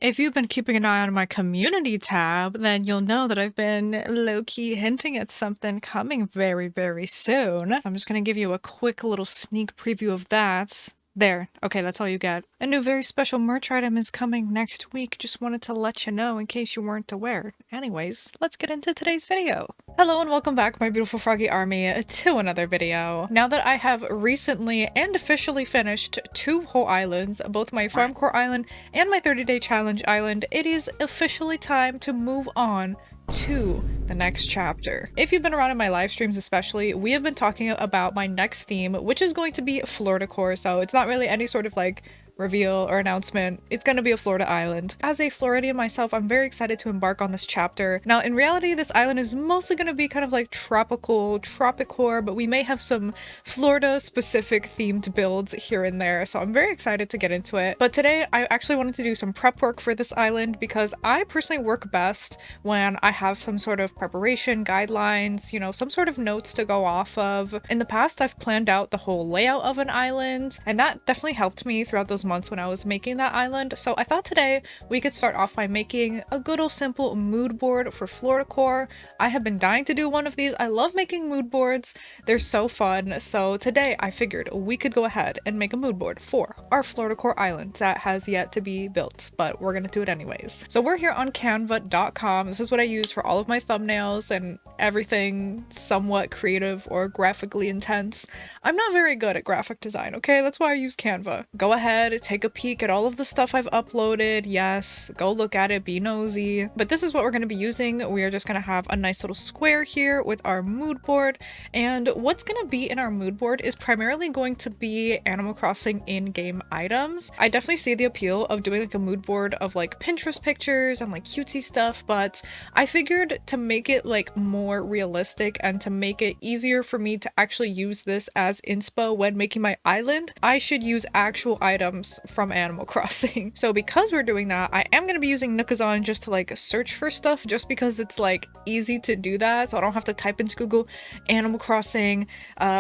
If you've been keeping an eye on my community tab, then you'll know that I've been low-key hinting at something coming very, very soon. I'm just gonna give you a quick little sneak preview of that. There. Okay, that's all you get. A new very special merch item is coming next week. Just wanted to let you know in case you weren't aware. Anyways, let's get into today's video. Hello and welcome back, my beautiful froggy army, to another video. Now that I have recently and officially finished 2 whole islands, both my farm core island and my 30-day challenge island, it is officially time to move on to the next chapter. If you've been around in my live streams especially, we have been talking about my next theme, which is going to be Florida core, so it's not really any sort of like reveal or announcement. It's gonna be a Florida island. As a Floridian myself, I'm very excited to embark on this chapter. Now, in reality, this island is mostly gonna be kind of like tropical, tropicore, but we may have some Florida-specific themed builds here and there, so I'm very excited to get into it. But today, I actually wanted to do some prep work for this island because I personally work best when I have some sort of preparation, guidelines, you know, some sort of notes to go off of. In the past, I've planned out the whole layout of an island, and that definitely helped me throughout those months when I was making that island. So I thought today we could start off by making a good old simple mood board for Florida core. I have been dying to do one of these. I love making mood boards. They're so fun. So today I figured we could go ahead and make a mood board for our Florida core island that has yet to be built, but we're gonna do it anyways. So we're here on canva.com. This is what I use for all of my thumbnails and everything somewhat creative or graphically intense. I'm not very good at graphic design, okay? That's why I use Canva. Go ahead, take a peek at all of the stuff I've uploaded. Yes, go look at it, be nosy. But this is what we're going to be using. We are just going to have a nice little square here with our mood board. And what's going to be in our mood board is primarily going to be Animal Crossing in-game items. I definitely see the appeal of doing like a mood board of like Pinterest pictures and like cutesy stuff, but I figured to make it like more realistic and to make it easier for me to actually use this as inspo when making my island, I should use actual items from Animal Crossing. So because we're doing that, I am going to be using Nookazon just to like search for stuff, just because it's like easy to do that, so I don't have to type into Google Animal Crossing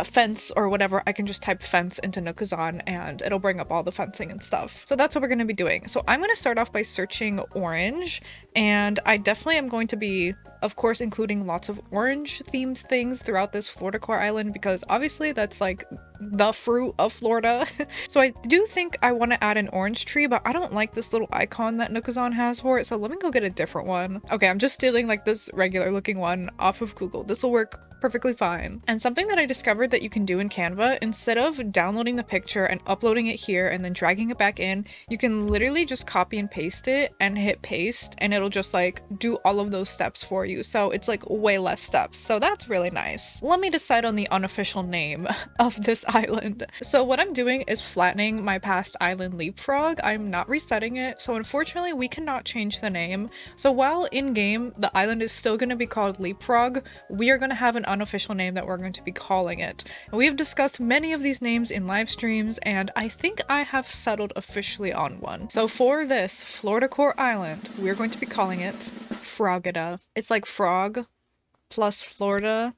fence or whatever. I can just type fence into Nookazon and it'll bring up all the fencing and stuff. So that's what we're going to be doing. So I'm going to start off by searching orange, and I definitely am going to be, of course, including lots of orange themed things throughout this Florida core island, because obviously that's like the fruit of Florida. So I do think I want to add an orange tree, but I don't like this little icon that Nookazon has for it, so let me go get a different one. Okay, I'm just stealing like this regular looking one off of Google. This will work perfectly fine. And something that I discovered that you can do in Canva, instead of downloading the picture and uploading it here and then dragging it back in, you can literally just copy and paste it and hit paste, and it'll just like do all of those steps for you. So it's like way less steps. So that's really nice. Let me decide on the unofficial name of this island. So what I'm doing is flattening my past island Leapfrog. I'm not resetting it. So unfortunately we cannot change the name. So while in game the island is still going to be called Leapfrog, we are going to have an unofficial name that we're going to be calling it. And we have discussed many of these names in live streams, and I think I have settled officially on one. So for this Florida core island, we're going to be calling it Frogida. It's like frog plus Florida.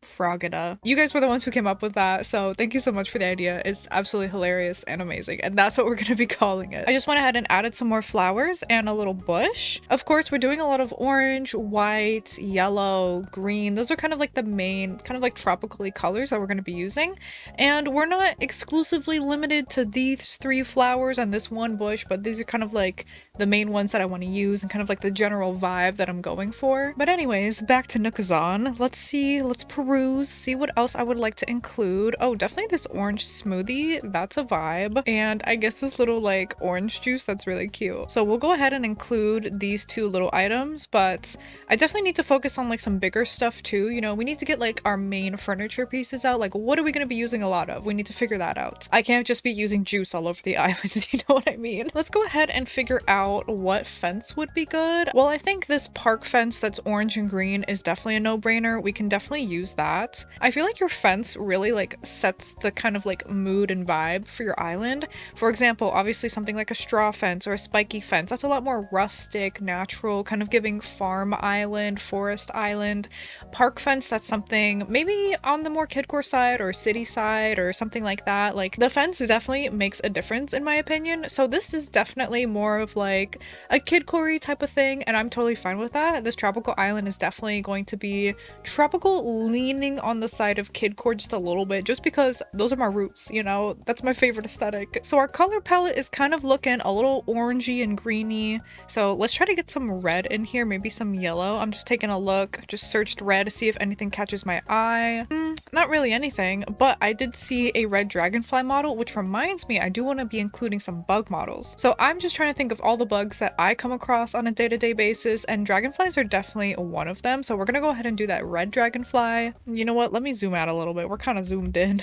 Frogida. You guys were the ones who came up with that, so thank you so much for the idea. It's absolutely hilarious and amazing, and that's what we're going to be calling it. I just went ahead and added some more flowers and a little bush. Of course, we're doing a lot of orange, white, yellow, green. Those are kind of like the main, kind of like tropically colors that we're going to be using. And we're not exclusively limited to these 3 flowers and this one bush, but these are kind of like the main ones that I want to use and kind of like the general vibe that I'm going for. But anyways, back to Nookazon. Let's see, let's peruse, see what else I would like to include. Oh, definitely this orange smoothie. That's a vibe. And I guess this little like orange juice, that's really cute. So we'll go ahead and include these 2 little items, but I definitely need to focus on like some bigger stuff too. You know, we need to get like our main furniture pieces out. Like, what are we going to be using a lot of? We need to figure that out. I can't just be using juice all over the island. You know what I mean? Let's go ahead and figure out what fence would be good. Well, I think this park fence that's orange and green is definitely a no-brainer. We can definitely use that. I feel like your fence really like sets the kind of like mood and vibe for your island. For example, obviously something like a straw fence or a spiky fence, that's a lot more rustic, natural, kind of giving farm island, forest island. Park fence, that's something maybe on the more kidcore side or city side or something like that. Like the fence definitely makes a difference in my opinion. So this is definitely more of like a kidcore type of thing, and I'm totally fine with that. This tropical island is definitely going to be tropical, leaning on the side of kidcore just a little bit, just because those are my roots, you know, that's my favorite aesthetic. So our color palette is kind of looking a little orangey and greeny, so let's try to get some red in here, maybe some yellow. I'm just taking a look, just searched red to see if anything catches my eye. Not really anything, but I did see a red dragonfly model, which reminds me I do want to be including some bug models. So I'm just trying to think of all the bugs that I come across on a day-to-day basis, and dragonflies are definitely one of them. So we're gonna go ahead and do that red dragonfly. You know what? Let me zoom out a little bit. We're kind of zoomed in.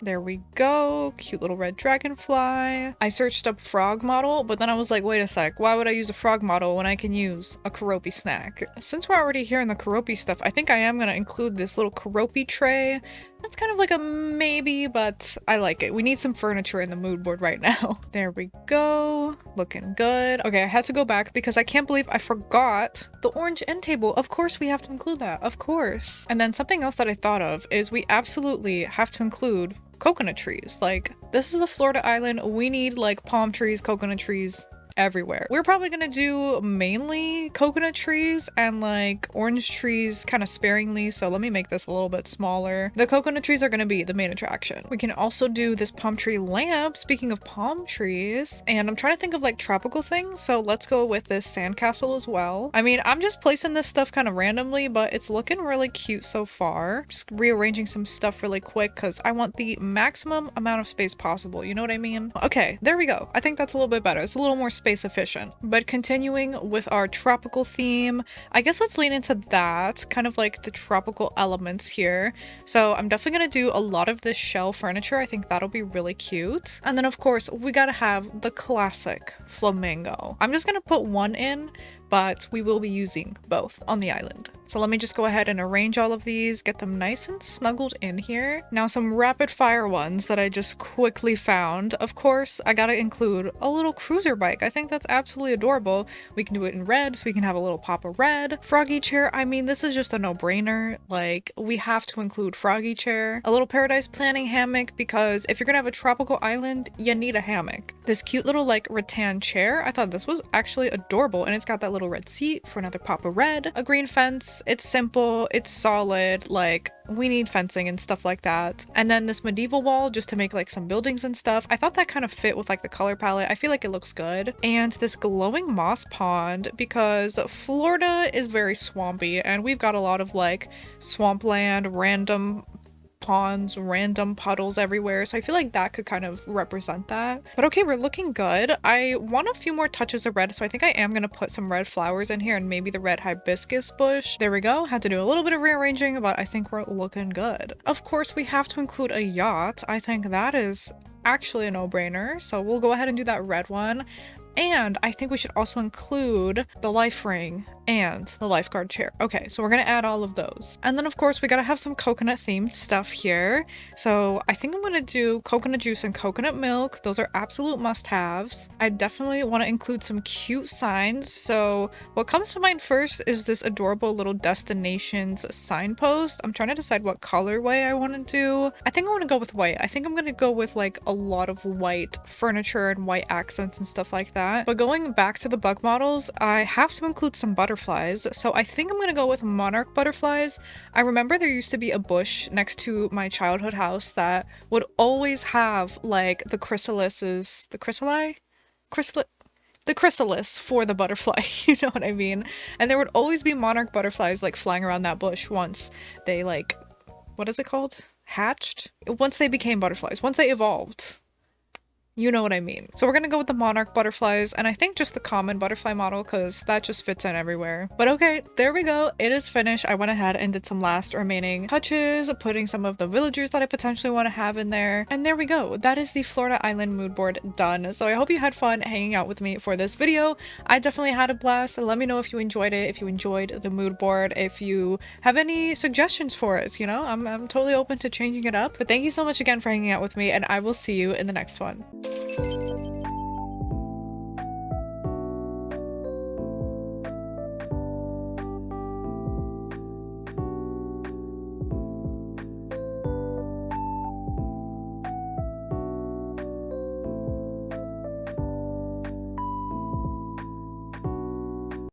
There we go. Cute little red dragonfly. I searched up frog model, but then I was like, wait a sec. Why would I use a frog model when I can use a karopi snack? Since we're already here in the karopi stuff, I think I am gonna include this little karopi tray. That's kind of like a maybe, but I like it. We need some furniture in the mood board right now. There we go. Looking good. Okay, I had to go back because I can't believe I forgot the orange end table. Of course we have to include that. Of course. And then something else that I thought of is we absolutely have to include coconut trees. Like, this is a Florida island. We need like palm trees, coconut trees everywhere. We're probably gonna do mainly coconut trees and like orange trees kind of sparingly, so let me make this a little bit smaller. The coconut trees are gonna be the main attraction. We can also do this palm tree lamp, speaking of palm trees, and I'm trying to think of like tropical things, so let's go with this sandcastle as well. I mean, I'm just placing this stuff kind of randomly, but it's looking really cute so far. Just rearranging some stuff really quick because I want the maximum amount of space possible, you know what I mean? Okay, there we go. I think that's a little bit better. It's a little more space efficient. But continuing with our tropical theme, I guess let's lean into that, kind of like the tropical elements here. So I'm definitely gonna do a lot of this shell furniture. I think that'll be really cute. And then of course we gotta have the classic flamingo. I'm just gonna put one in, but we will be using both on the island. So let me just go ahead and arrange all of these, get them nice and snuggled in here. Now some rapid fire ones that I just quickly found. Of course, I gotta include a little cruiser bike. I think that's absolutely adorable. We can do it in red, so we can have a little pop of red. Froggy chair, I mean, this is just a no-brainer. Like, we have to include froggy chair. A little paradise planning hammock, because if you're gonna have a tropical island, you need a hammock. This cute little like rattan chair, I thought this was actually adorable, and it's got that little red seat for another pop of red. A green fence, it's simple, it's solid, like we need fencing and stuff like that. And then this medieval wall just to make like some buildings and stuff. I thought that kind of fit with like the color palette. I feel like it looks good. And this glowing moss pond, because Florida is very swampy and we've got a lot of like swampland, random ponds, random puddles everywhere, so I feel like that could kind of represent that. But okay, we're looking good. I want a few more touches of red, so I think I am gonna put some red flowers in here and maybe the red hibiscus bush. There we go. Had to do a little bit of rearranging, but I think we're looking good. Of course, we have to include a yacht. I think that is actually a no-brainer, so we'll go ahead and do that red one. And I think we should also include the life ring and the lifeguard chair. Okay, so we're gonna add all of those. And then of course we gotta have some coconut themed stuff here. So I think I'm gonna do coconut juice and coconut milk. Those are absolute must-haves. I definitely want to include some cute signs. So what comes to mind first is this adorable little destinations signpost. I'm trying to decide what colorway I want to do. I think I want to go with white. I think I'm gonna go with like a lot of white furniture and white accents and stuff like that. But going back to the bug models, I have to include some butterflies. So I think I'm gonna go with monarch butterflies. I remember there used to be a bush next to my childhood house that would always have like the chrysalises, the chrysalis for the butterfly, you know what I mean? And there would always be monarch butterflies like flying around that bush once they like, what is it called? Hatched? Once they became butterflies, once they evolved. You know what I mean. So we're gonna go with the monarch butterflies, and I think just the common butterfly model because that just fits in everywhere. But okay, there we go. It is finished. I went ahead and did some last remaining touches, putting some of the villagers that I potentially want to have in there. And there we go. That is the Florida Island mood board done. So I hope you had fun hanging out with me for this video. I definitely had a blast. Let me know if you enjoyed it, if you enjoyed the mood board, if you have any suggestions for it. You know, I'm totally open to changing it up. But thank you so much again for hanging out with me, and I will see you in the next one.